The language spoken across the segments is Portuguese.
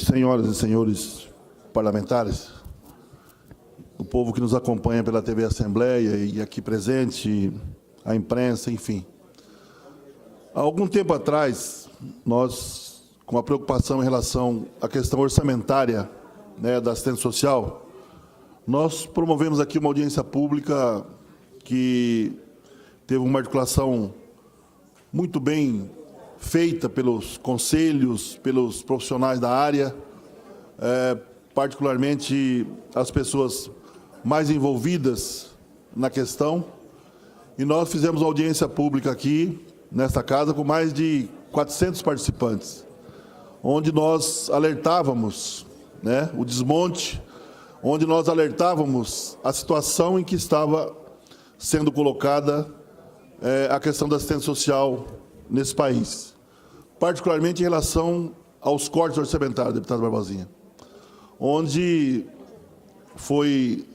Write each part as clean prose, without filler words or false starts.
Senhoras e senhores parlamentares, o povo que nos acompanha pela TV Assembleia e aqui presente, a imprensa, enfim. Há algum tempo atrás, nós, com a preocupação em relação à questão orçamentária, da assistência social, nós promovemos aqui uma audiência pública que teve uma articulação muito bem feita pelos conselhos, pelos profissionais da área, particularmente as pessoas mais envolvidas na questão. E nós fizemos uma audiência pública aqui, nesta casa, com mais de 400 participantes, onde nós alertávamos o desmonte, onde nós alertávamos a situação em que estava sendo colocada a questão da assistência social nesse país, particularmente em relação aos cortes orçamentários, deputado Barbosinha, onde foi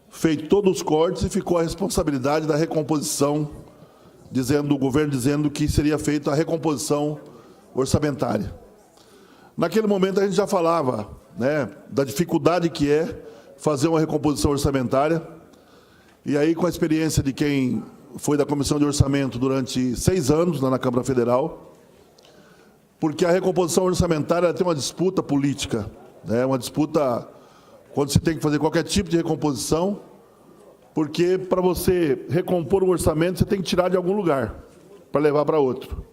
feito todos os cortes e ficou a responsabilidade da recomposição, o governo dizendo que seria feita a recomposição orçamentária. Naquele momento a gente já falava da dificuldade que é fazer uma recomposição orçamentária, e aí com a experiência de quem foi da Comissão de Orçamento durante 6 anos lá na Câmara Federal, porque a recomposição orçamentária tem uma disputa política, uma disputa quando se tem que fazer qualquer tipo de recomposição, porque para você recompor um orçamento, você tem que tirar de algum lugar para levar para outro.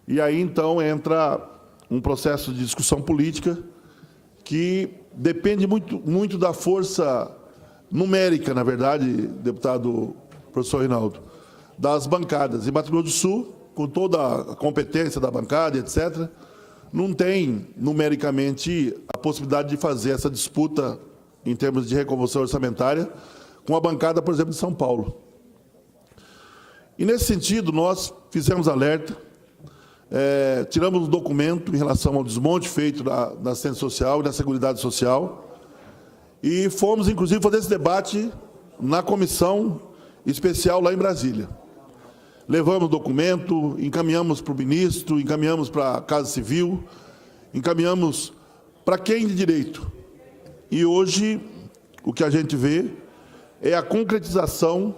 E aí, então, entra um processo de discussão política que depende muito da força numérica, na verdade, deputado professor Reinaldo, das bancadas. Em Mato Grosso do Sul, com toda a competência da bancada, etc., não tem, numericamente, a possibilidade de fazer essa disputa em termos de recomposição orçamentária com a bancada, por exemplo, de São Paulo. E, nesse sentido, nós fizemos alerta, tiramos um documento em relação ao desmonte feito da assistência social e da Seguridade Social, e fomos, inclusive, fazer esse debate na comissão especial lá em Brasília. Levamos o documento, encaminhamos para o ministro, encaminhamos para a Casa Civil, encaminhamos para quem de direito. E hoje o que a gente vê é a concretização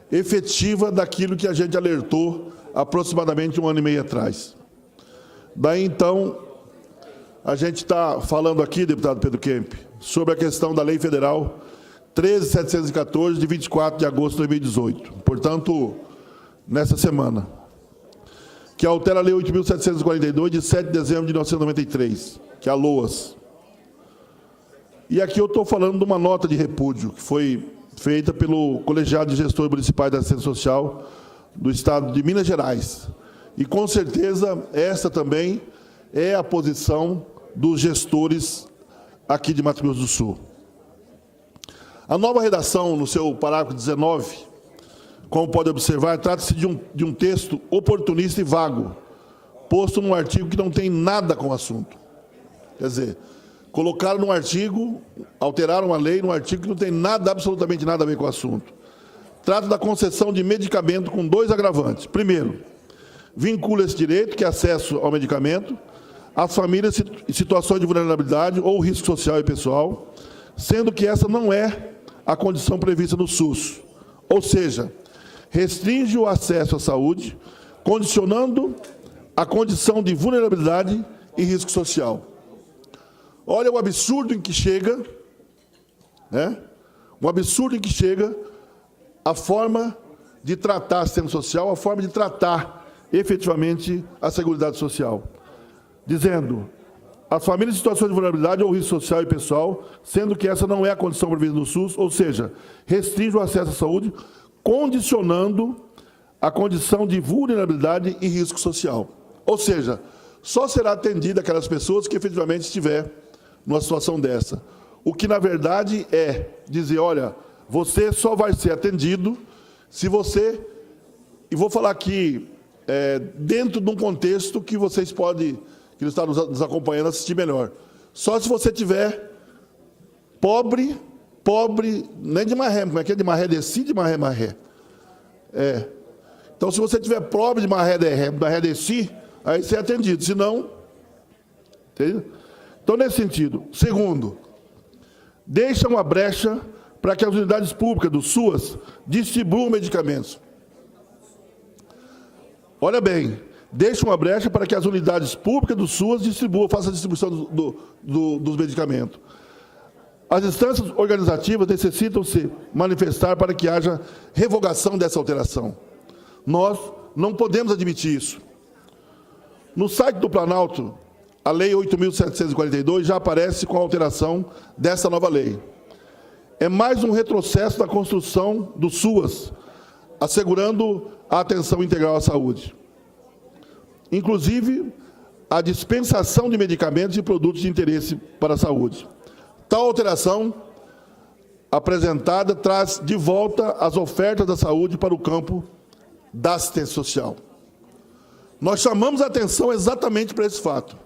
efetiva daquilo que a gente alertou aproximadamente 1 ano e meio atrás. Daí, então, a gente está falando aqui, deputado Pedro Kemp, sobre a questão da Lei Federal 13.714, de 24 de agosto de 2018. Portanto, nessa semana, que altera a Lei 8.742, de 7 de dezembro de 1993, que é a LOAS. E aqui eu estou falando de uma nota de repúdio que foi feita pelo Colegiado de Gestores Municipais da Assistência Social do Estado de Minas Gerais. E, com certeza, essa também é a posição dos gestores aqui de Mato Grosso do Sul. A nova redação, no seu parágrafo 19, como pode observar, trata-se de um texto oportunista e vago, posto num artigo que não tem nada com o assunto. Quer dizer, colocaram num artigo, alteraram a lei num artigo que não tem nada, absolutamente nada a ver com o assunto. Trata da concessão de medicamento com 2 agravantes. Primeiro, vincula esse direito, que é acesso ao medicamento, às famílias em situações de vulnerabilidade ou risco social e pessoal, sendo que essa não é a condição prevista no SUS. Ou seja, restringe o acesso à saúde, condicionando a condição de vulnerabilidade e risco social. Olha o absurdo em que chega, o absurdo em que chega a forma de tratar a assistência social, a forma de tratar efetivamente a Seguridade Social. Dizendo, as famílias em situações de vulnerabilidade ou risco social e pessoal, sendo que essa não é a condição prevista no SUS, ou seja, restringe o acesso à saúde, condicionando a condição de vulnerabilidade e risco social. Ou seja, só será atendida aquelas pessoas que efetivamente estiver numa situação dessa. O que, na verdade, é dizer, olha, você só vai ser atendido se você... E vou falar aqui, dentro de um contexto que vocês podem, que está nos acompanhando, assistir melhor. Só se você tiver pobre, nem de marré, como é que é? De marré desci, de marré. Então, se você tiver pobre de marré desci, aí você é atendido. Se não, Entendeu? Então, nesse sentido. Segundo, deixa uma brecha para que as unidades públicas do SUAS distribuam medicamentos. Olha bem, deixa uma brecha para que as unidades públicas do SUAS façam a distribuição dos medicamentos. As instâncias organizativas necessitam se manifestar para que haja revogação dessa alteração. Nós não podemos admitir isso. No site do Planalto, a Lei 8.742 já aparece com a alteração dessa nova lei. É mais um retrocesso da construção do SUAS, assegurando a atenção integral à saúde. Inclusive, a dispensação de medicamentos e produtos de interesse para a saúde. Tal alteração apresentada traz de volta as ofertas da saúde para o campo da assistência social. Nós chamamos a atenção exatamente para esse fato.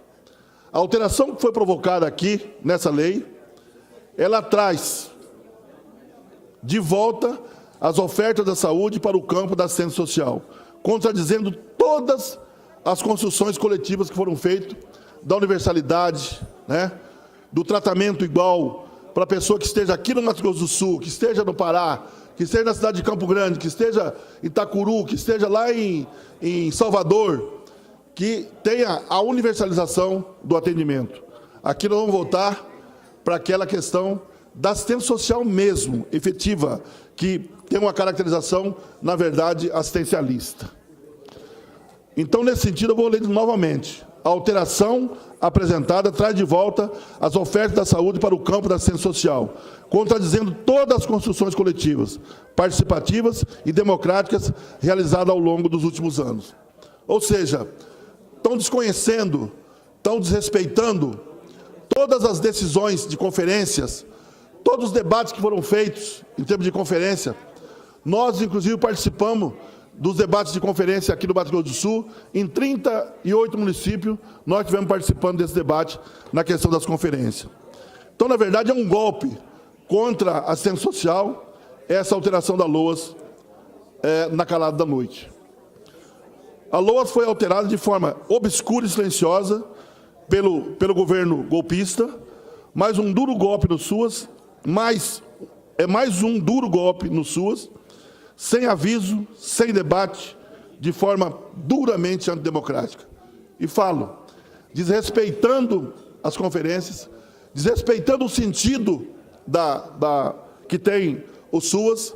A alteração que foi provocada aqui, nessa lei, ela traz de volta as ofertas da saúde para o campo da assistência social, contradizendo todas as construções coletivas que foram feitas, da universalidade, né, do tratamento igual para a pessoa que esteja aqui no Mato Grosso do Sul, que esteja no Pará, que esteja na cidade de Campo Grande, que esteja em Itacuru, que esteja lá em Salvador, que tenha a universalização do atendimento. Aqui nós vamos voltar para aquela questão da assistência social mesmo, efetiva, que tem uma caracterização, na verdade, assistencialista. Então, nesse sentido, eu vou ler novamente. A alteração apresentada traz de volta as ofertas da saúde para o campo da assistência social, contradizendo todas as construções coletivas, participativas e democráticas realizadas ao longo dos últimos anos. Ou seja, estão desconhecendo, estão desrespeitando todas as decisões de conferências, todos os debates que foram feitos em termos de conferência. Nós, inclusive, participamos dos debates de conferência aqui no Mato Grosso do Sul. Em 38 municípios, nós estivemos participando desse debate na questão das conferências. Então, na verdade, é um golpe contra a assistência social, essa alteração da LOAS na calada da noite. A LOAS foi alterada de forma obscura e silenciosa pelo governo golpista, mais um duro golpe no SUAS, mais um duro golpe no SUAS, sem aviso, sem debate, de forma duramente antidemocrática. E falo, desrespeitando as conferências, desrespeitando o sentido que tem o SUAS,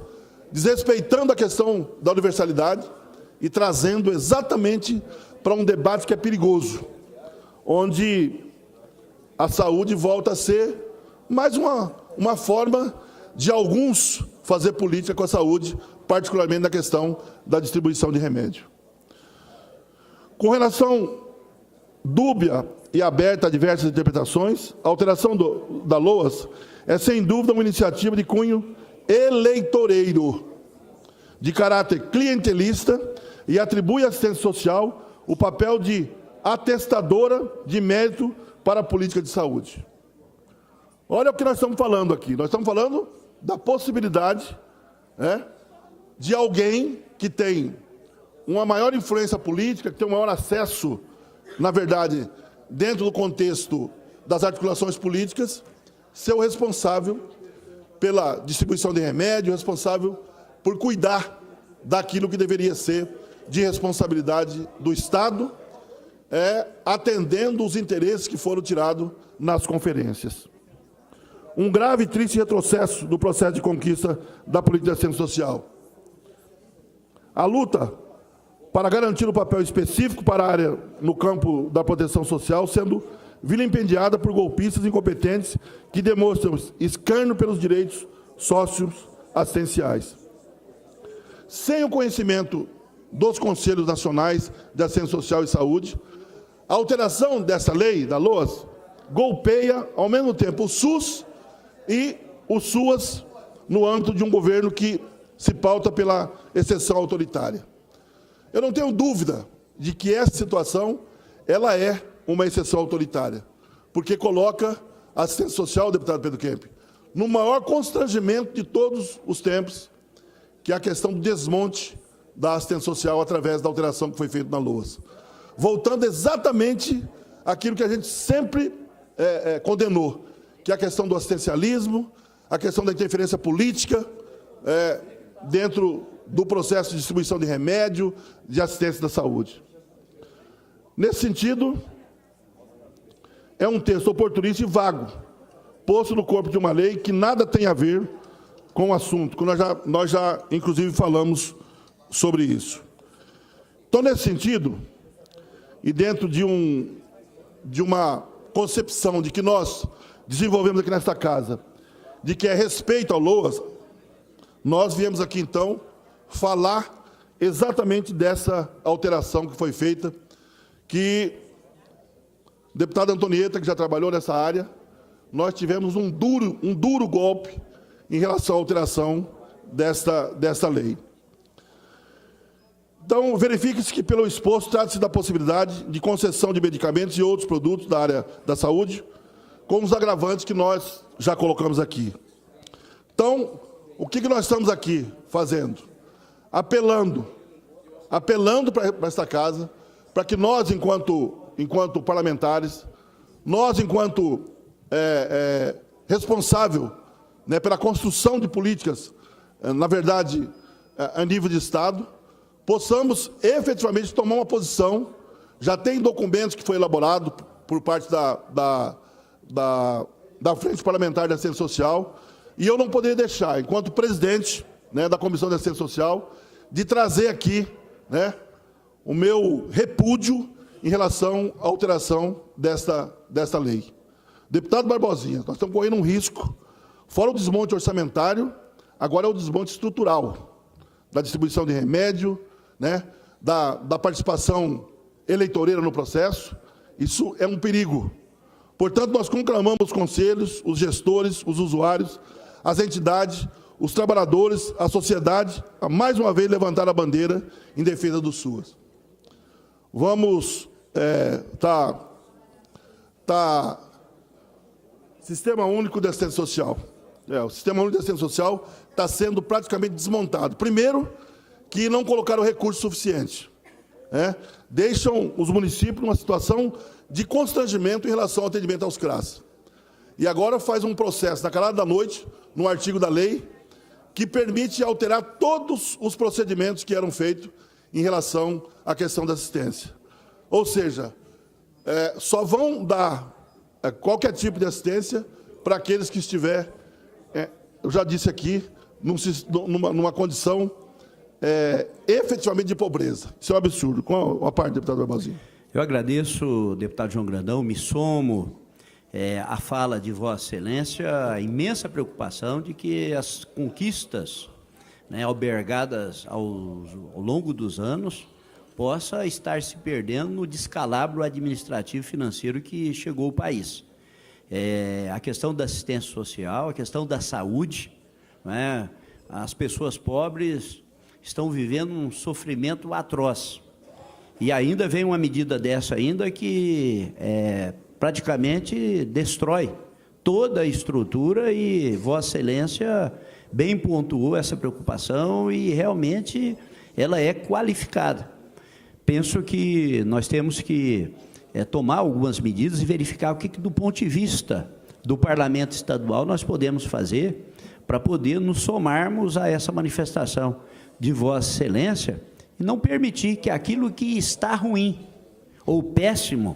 desrespeitando a questão da universalidade e trazendo exatamente para um debate que é perigoso, onde a saúde volta a ser mais uma forma de alguns fazer política com a saúde, particularmente na questão da distribuição de remédio. Com relação dúbia e aberta a diversas interpretações, a alteração da LOAS é, sem dúvida, uma iniciativa de cunho eleitoreiro, de caráter clientelista, e atribui à assistência social o papel de atestadora de mérito para a política de saúde. Olha o que nós estamos falando aqui. Nós estamos falando da possibilidade, de alguém que tem uma maior influência política, que tem um maior acesso, na verdade, dentro do contexto das articulações políticas, ser o responsável pela distribuição de remédio, responsável por cuidar daquilo que deveria ser de responsabilidade do Estado, atendendo os interesses que foram tirados nas conferências. Um grave e triste retrocesso do processo de conquista da política de assistência social. A luta para garantir o papel específico para a área no campo da proteção social, sendo vilipendiada por golpistas incompetentes que demonstram escárnio pelos direitos socioassistenciais. Sem o conhecimento dos Conselhos Nacionais de Assistência Social e Saúde, a alteração dessa lei, da LOAS, golpeia, ao mesmo tempo, o SUS e o SUAS no âmbito de um governo que se pauta pela exceção autoritária. Eu não tenho dúvida de que essa situação ela é uma exceção autoritária, porque coloca a assistência social, deputado Pedro Kemp, no maior constrangimento de todos os tempos, que é a questão do desmonte da assistência social através da alteração que foi feita na LOAS, voltando exatamente aquilo que a gente sempre condenou, que é a questão do assistencialismo, a questão da interferência política dentro do processo de distribuição de remédio, de assistência da saúde. Nesse sentido, é um texto oportunista e vago, posto no corpo de uma lei que nada tem a ver com o assunto, que nós já inclusive, falamos sobre isso. Então, nesse sentido, e dentro de uma concepção de que nós desenvolvemos aqui nesta casa, de que é respeito ao LOAS, nós viemos aqui, então, falar exatamente dessa alteração que foi feita, que o deputado Antonieta, que já trabalhou nessa área, nós tivemos um duro golpe em relação à alteração desta lei. Então, verifique-se que, pelo exposto, trata-se da possibilidade de concessão de medicamentos e outros produtos da área da saúde, com os agravantes que nós já colocamos aqui. Então, o que nós estamos aqui fazendo? Apelando para esta casa, para que nós, enquanto parlamentares, nós, enquanto responsável, né, pela construção de políticas, na verdade, a nível de Estado, possamos efetivamente tomar uma posição. Já tem documentos que foi elaborado por parte da Frente Parlamentar de Assistência Social, e eu não poderia deixar, enquanto presidente, né, da Comissão de Assistência Social, de trazer aqui, né, o meu repúdio em relação à alteração desta lei. Deputado Barbosinha, nós estamos correndo um risco, fora o desmonte orçamentário, agora é o desmonte estrutural, da distribuição de remédio, né, da participação eleitoreira no processo. Isso é um perigo. Portanto, nós conclamamos os conselhos, os gestores, os usuários, as entidades, os trabalhadores, a sociedade, a mais uma vez levantar a bandeira em defesa do SUAS. Vamos Sistema Único de Assistência Social. O Sistema Único de Assistência Social está sendo praticamente desmontado. Primeiro, que não colocaram recurso suficiente. Deixam os municípios numa situação de constrangimento em relação ao atendimento aos CRAS. E agora faz um processo, na calada da noite, num artigo da lei, que permite alterar todos os procedimentos que eram feitos em relação à questão da assistência. Ou seja, só vão dar qualquer tipo de assistência para aqueles que estiver, eu já disse aqui, numa condição efetivamente de pobreza. Isso é um absurdo. Com a parte, deputado Barbosinha. Eu agradeço, deputado João Grandão, me somo à fala de Vossa Excelência, a imensa preocupação de que as conquistas, né, albergadas ao longo dos anos possa estar se perdendo no descalabro administrativo e financeiro que chegou ao país. A questão da assistência social, a questão da saúde, né, as pessoas pobres estão vivendo um sofrimento atroz. E ainda vem uma medida dessa ainda que praticamente destrói toda a estrutura, e Vossa Excelência bem pontuou essa preocupação e realmente ela é qualificada. Penso que nós temos que tomar algumas medidas e verificar o que do ponto de vista do Parlamento Estadual nós podemos fazer para poder nos somarmos a essa manifestação de Vossa Excelência e não permitir que aquilo que está ruim ou péssimo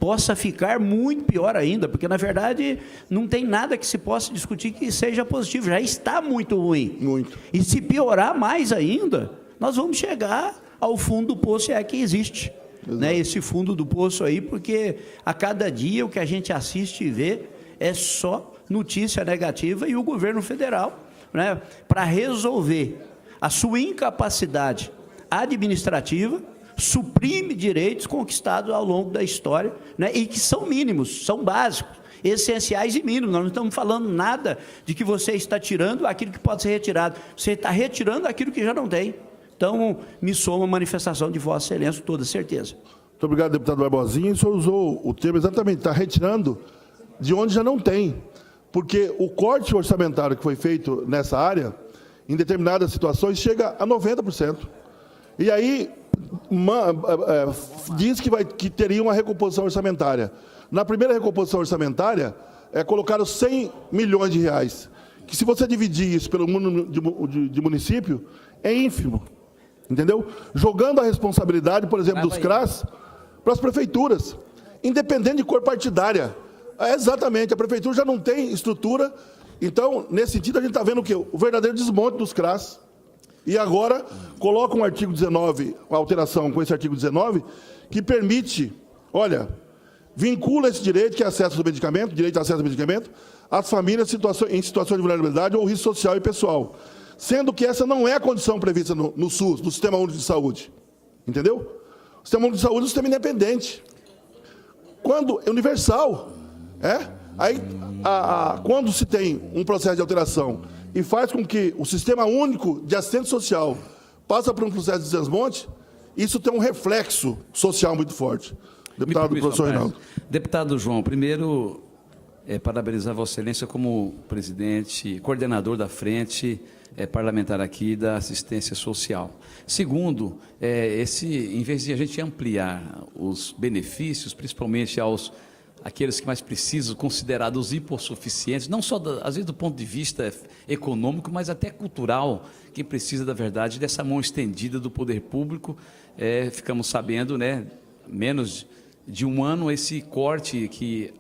possa ficar muito pior ainda, porque, na verdade, não tem nada que se possa discutir que seja positivo, já está muito ruim. Muito. E se piorar mais ainda, nós vamos chegar ao fundo do poço, é que existe, né, esse fundo do poço aí, porque a cada dia o que a gente assiste e vê é só notícia negativa, e o governo federal, né, para resolver a sua incapacidade administrativa, suprime direitos conquistados ao longo da história, né, e que são mínimos, são básicos, essenciais e mínimos. Nós não estamos falando nada de que você está tirando aquilo que pode ser retirado, você está retirando aquilo que já não tem. Então, me soma a manifestação de Vossa Excelência, com toda certeza. Muito obrigado, deputado Barbosinha. O senhor usou o termo exatamente, está retirando de onde já não tem, porque o corte orçamentário que foi feito nessa área, em determinadas situações, chega a 90%. E aí, diz que teria uma recomposição orçamentária. Na primeira recomposição orçamentária, colocaram 100 milhões de reais, que se você dividir isso pelo número de município, é ínfimo, entendeu? Jogando a responsabilidade, por exemplo, dos CRAS para as prefeituras, independente de cor partidária. Exatamente, a prefeitura já não tem estrutura, então, nesse sentido, a gente está vendo o quê? O verdadeiro desmonte dos CRAS. E agora, coloca um artigo 19, uma alteração com esse artigo 19, que permite, olha, vincula esse direito, que é acesso ao medicamento, direito de acesso ao medicamento, às famílias em situação de vulnerabilidade ou risco social e pessoal. Sendo que essa não é a condição prevista no SUS, no Sistema Único de Saúde. Entendeu? O Sistema Único de Saúde é um sistema independente. Quando universal, aí, quando se tem um processo de alteração e faz com que o Sistema Único de Assistência Social passe por um processo de desmonte, isso tem um reflexo social muito forte. Deputado professor Reinaldo. Deputado João, primeiro, parabenizar Vossa Excelência como presidente, coordenador da frente parlamentar aqui da assistência social. Segundo, em vez de a gente ampliar os benefícios, principalmente aqueles que mais precisam, considerados hipossuficientes, não só, às vezes, do ponto de vista econômico, mas até cultural, que precisa, da verdade, dessa mão estendida do poder público. Ficamos sabendo, né, menos de um ano, esse corte que,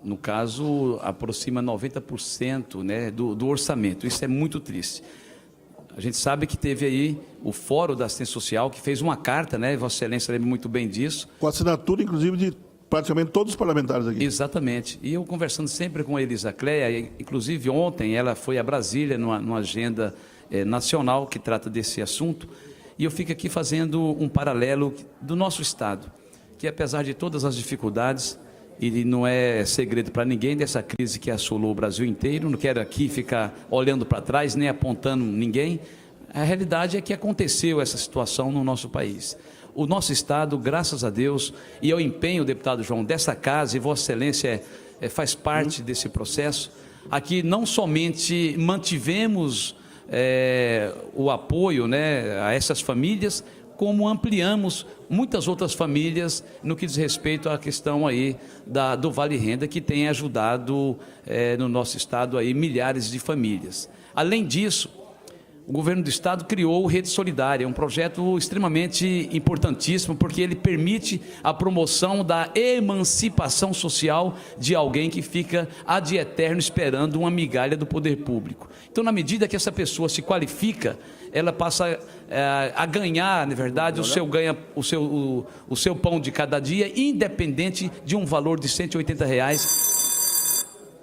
no caso, aproxima 90%, né, do orçamento. Isso é muito triste. A gente sabe que teve aí o Fórum da Assistência Social, que fez uma carta, né, Vossa Excelência lembra muito bem disso. Com assinatura, inclusive, de praticamente todos os parlamentares aqui. Exatamente. E eu conversando sempre com a Elisa Cleia, inclusive ontem ela foi a Brasília, numa agenda nacional que trata desse assunto, e eu fico aqui fazendo um paralelo do nosso Estado, que apesar de todas as dificuldades, e não é segredo para ninguém dessa crise que assolou o Brasil inteiro, não quero aqui ficar olhando para trás, nem apontando ninguém, a realidade é que aconteceu essa situação no nosso país. O nosso Estado, graças a Deus, e ao empenho, deputado João, dessa casa, e Vossa Excelência faz parte desse processo, aqui não somente mantivemos o apoio, né, a essas famílias, como ampliamos muitas outras famílias no que diz respeito à questão aí do Vale Renda, que tem ajudado no nosso Estado aí milhares de famílias. Além disso, o governo do Estado criou o Rede Solidária, um projeto extremamente importantíssimo, porque ele permite a promoção da emancipação social de alguém que fica ad eterno esperando uma migalha do poder público. Então, na medida que essa pessoa se qualifica, ela passa a ganhar, na verdade, o seu pão de cada dia, independente de um valor de R$180.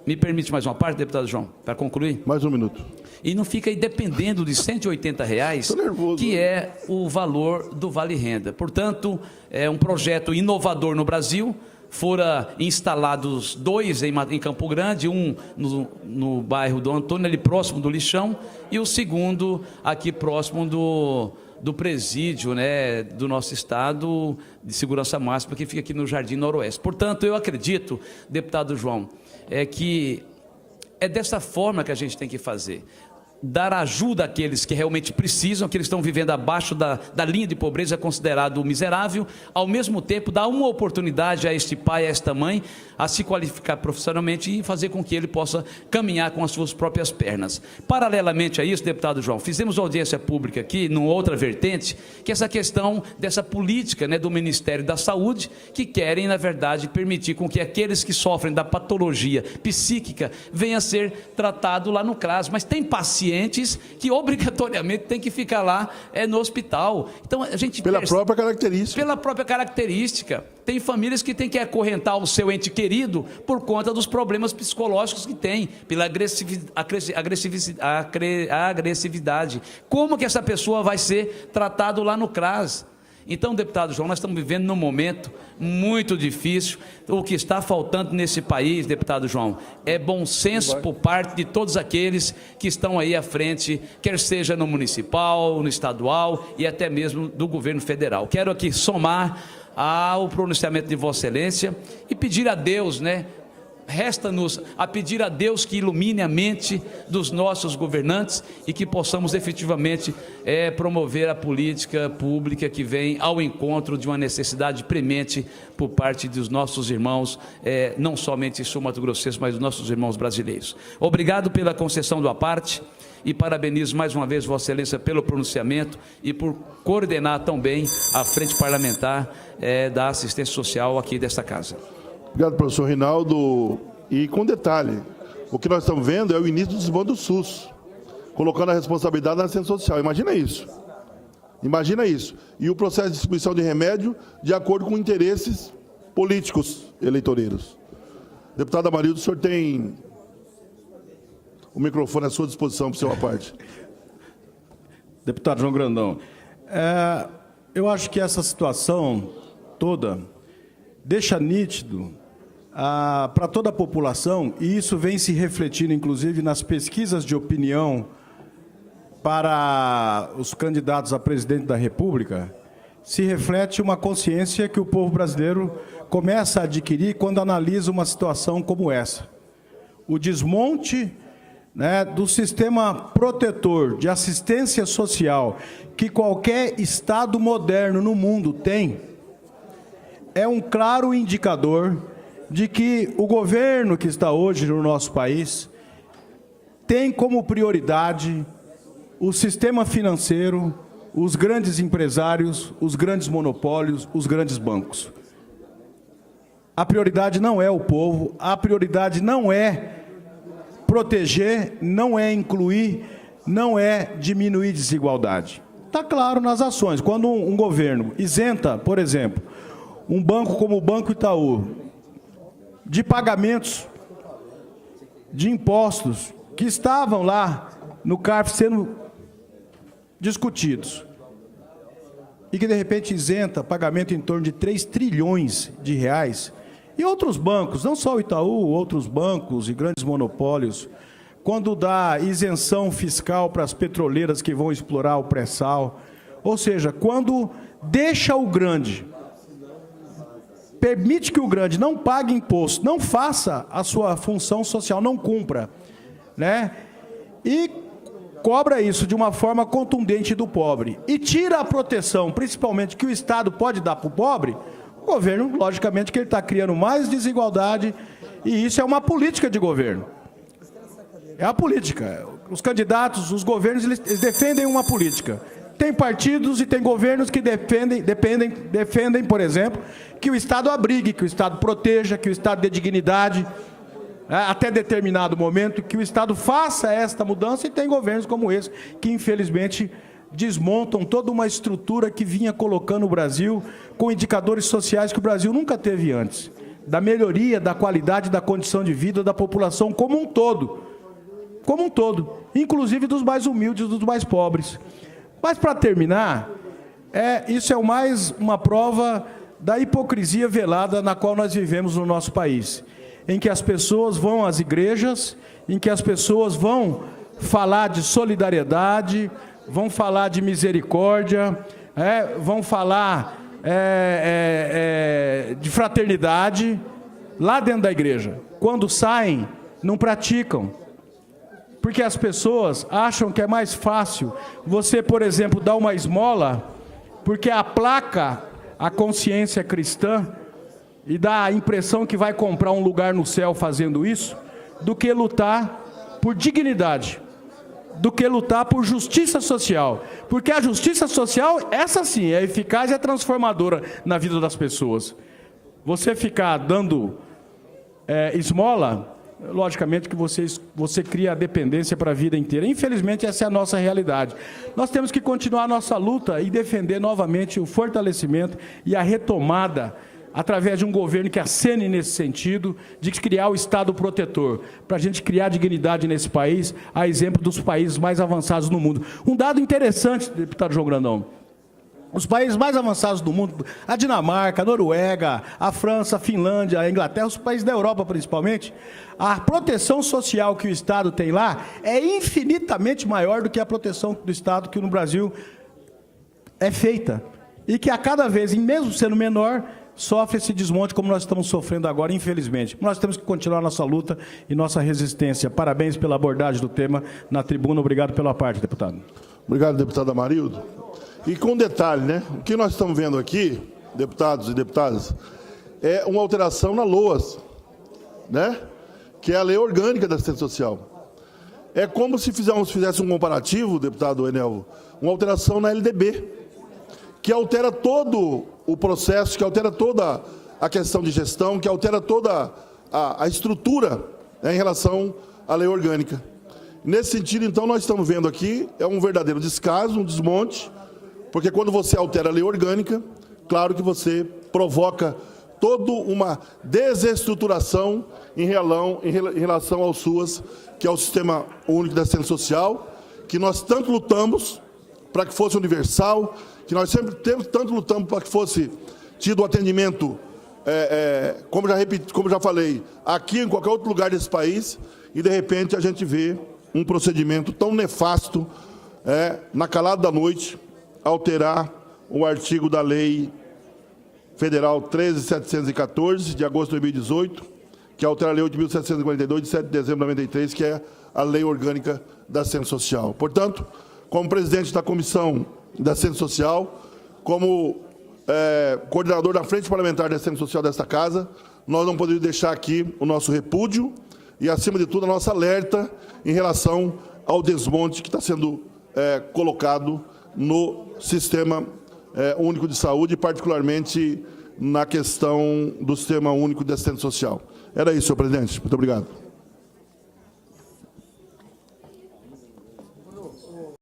Me permite mais uma parte, deputado João, para concluir? Mais um minuto. E não fica aí dependendo de R$180, que é o valor do Vale Renda. Portanto, é um projeto inovador no Brasil. Foram instalados 2 em Campo Grande, um no bairro do Antônio, ali próximo do Lixão, e o segundo aqui próximo do presídio, né, do nosso Estado de Segurança Máxima, que fica aqui no Jardim Noroeste. Portanto, eu acredito, deputado João, que é dessa forma que a gente tem que fazer. Dar ajuda àqueles que realmente precisam, que eles estão vivendo abaixo da linha de pobreza, considerado miserável, ao mesmo tempo dar uma oportunidade a este pai, a esta mãe, a se qualificar profissionalmente e fazer com que ele possa caminhar com as suas próprias pernas. Paralelamente a isso, deputado João, fizemos audiência pública aqui, numa outra vertente, que é essa questão dessa política, né, do Ministério da Saúde, que querem, na verdade, permitir com que aqueles que sofrem da patologia psíquica venham a ser tratados lá no CRAS, mas tem pacientes que obrigatoriamente tem que ficar lá no hospital. Então a gente pela própria característica, tem famílias que têm que acorrentar o seu ente querido por conta dos problemas psicológicos que tem, pela agressividade. Como que essa pessoa vai ser tratada lá no CRAS? Então, deputado João, nós estamos vivendo num momento muito difícil. O que está faltando nesse país, deputado João, é bom senso por parte de todos aqueles que estão aí à frente, quer seja no municipal, no estadual e até mesmo do governo federal. Quero aqui somar ao pronunciamento de Vossa Excelência e pedir a Deus, né, resta-nos a pedir a Deus que ilumine a mente dos nossos governantes e que possamos efetivamente promover a política pública que vem ao encontro de uma necessidade premente por parte dos nossos irmãos, não somente sul-mato-grossenses, mas dos nossos irmãos brasileiros. Obrigado pela concessão do à parte e parabenizo mais uma vez Vossa Excelência pelo pronunciamento e por coordenar tão bem a frente parlamentar da assistência social aqui desta casa. Obrigado, professor Rinaldo. E com detalhe, o que nós estamos vendo é o início do desmando do SUS, colocando a responsabilidade na assistência social. Imagina isso. Imagina isso. E o processo de distribuição de remédio de acordo com interesses políticos eleitoreiros. Deputado Amarildo, o senhor tem o microfone à sua disposição para o seu à parte. Deputado João Grandão, eu acho que essa situação toda deixa nítido para toda a população, e isso vem se refletindo, inclusive, nas pesquisas de opinião para os candidatos a presidente da República, se reflete uma consciência que o povo brasileiro começa a adquirir quando analisa uma situação como essa. O desmonte, né, do sistema protetor de assistência social que qualquer Estado moderno no mundo tem, é um claro indicador de que o governo que está hoje no nosso país tem como prioridade o sistema financeiro, os grandes empresários, os grandes monopólios, os grandes bancos. A prioridade não é o povo, a prioridade não é proteger, não é incluir, não é diminuir desigualdade. Está claro nas ações. Quando um governo isenta, por exemplo, um banco como o Banco Itaú, de pagamentos de impostos que estavam lá no CARF sendo discutidos, e que de repente isenta pagamento em torno de 3 trilhões de reais, e outros bancos, não só o Itaú, outros bancos e grandes monopólios, quando dá isenção fiscal para as petroleiras que vão explorar o pré-sal, ou seja, quando deixa o grande, permite que o grande não pague imposto, não faça a sua função social, não cumpra, né? E cobra isso de uma forma contundente do pobre. E tira a proteção, principalmente, que o Estado pode dar para o pobre, o governo, logicamente, que ele está criando mais desigualdade, e isso é uma política de governo. É a política. Os candidatos, os governos, eles defendem uma política. Tem partidos e tem governos que defendem, por exemplo, que o Estado abrigue, que o Estado proteja, que o Estado dê dignidade, até determinado momento, que o Estado faça esta mudança, e tem governos como esse, que infelizmente desmontam toda uma estrutura que vinha colocando o Brasil com indicadores sociais que o Brasil nunca teve antes, da melhoria da qualidade da condição de vida da população como um todo, inclusive dos mais humildes, dos mais pobres. Mas, para terminar, isso é mais uma prova da hipocrisia velada na qual nós vivemos no nosso país, em que as pessoas vão às igrejas, em que as pessoas vão falar de solidariedade, vão falar de misericórdia, vão falar de fraternidade lá dentro da igreja. Quando saem, não praticam. Porque as pessoas acham que é mais fácil você, por exemplo, dar uma esmola, porque aplaca a consciência cristã e dá a impressão que vai comprar um lugar no céu fazendo isso, do que lutar por dignidade, do que lutar por justiça social. Porque a justiça social, essa sim, é eficaz e é transformadora na vida das pessoas. Você ficar dando esmola, logicamente que você cria a dependência para a vida inteira. Infelizmente, essa é a nossa realidade. Nós temos que continuar a nossa luta e defender novamente o fortalecimento e a retomada, através de um governo que acene nesse sentido, de criar o Estado protetor, para a gente criar dignidade nesse país, a exemplo dos países mais avançados no mundo. Um dado interessante, deputado João Grandão: os países mais avançados do mundo, a Dinamarca, a Noruega, a França, a Finlândia, a Inglaterra, os países da Europa principalmente, a proteção social que o Estado tem lá é infinitamente maior do que a proteção do Estado que no Brasil é feita. E que a cada vez, mesmo sendo menor, sofre esse desmonte como nós estamos sofrendo agora, infelizmente. Nós temos que continuar nossa luta e nossa resistência. Parabéns pela abordagem do tema na tribuna. Obrigado pela parte, deputado. Obrigado, deputado Amarildo. E com um detalhe, né? O que nós estamos vendo aqui, deputados e deputadas, é uma alteração na LOAS, né? Que é a Lei Orgânica da Assistência Social. É como se fizesse um comparativo, deputado Enelvo, uma alteração na LDB, que altera todo o processo, que altera toda a questão de gestão, que altera toda a estrutura, né, em relação à lei orgânica. Nesse sentido, então, nós estamos vendo aqui, é um verdadeiro descaso, um desmonte, porque quando você altera a lei orgânica, claro que você provoca toda uma desestruturação em relação ao SUAS, que é o Sistema Único de Assistência Social, que nós tanto lutamos para que fosse universal, que nós sempre tanto lutamos para que fosse tido o atendimento, como já falei, aqui em qualquer outro lugar desse país, e de repente a gente vê um procedimento tão nefasto, na calada da noite, alterar o artigo da Lei Federal 13.714, de agosto de 2018, que altera a Lei 8.742, de 7 de dezembro de 93, que é a Lei Orgânica da Assistência Social. Portanto, como presidente da Comissão da Assistência Social, como coordenador da Frente Parlamentar da Assistência Social desta Casa, nós não podemos deixar aqui o nosso repúdio e, acima de tudo, a nossa alerta em relação ao desmonte que está sendo colocado no Sistema Único de Saúde, particularmente na questão do Sistema Único de Assistência Social. Era isso, senhor presidente. Muito obrigado.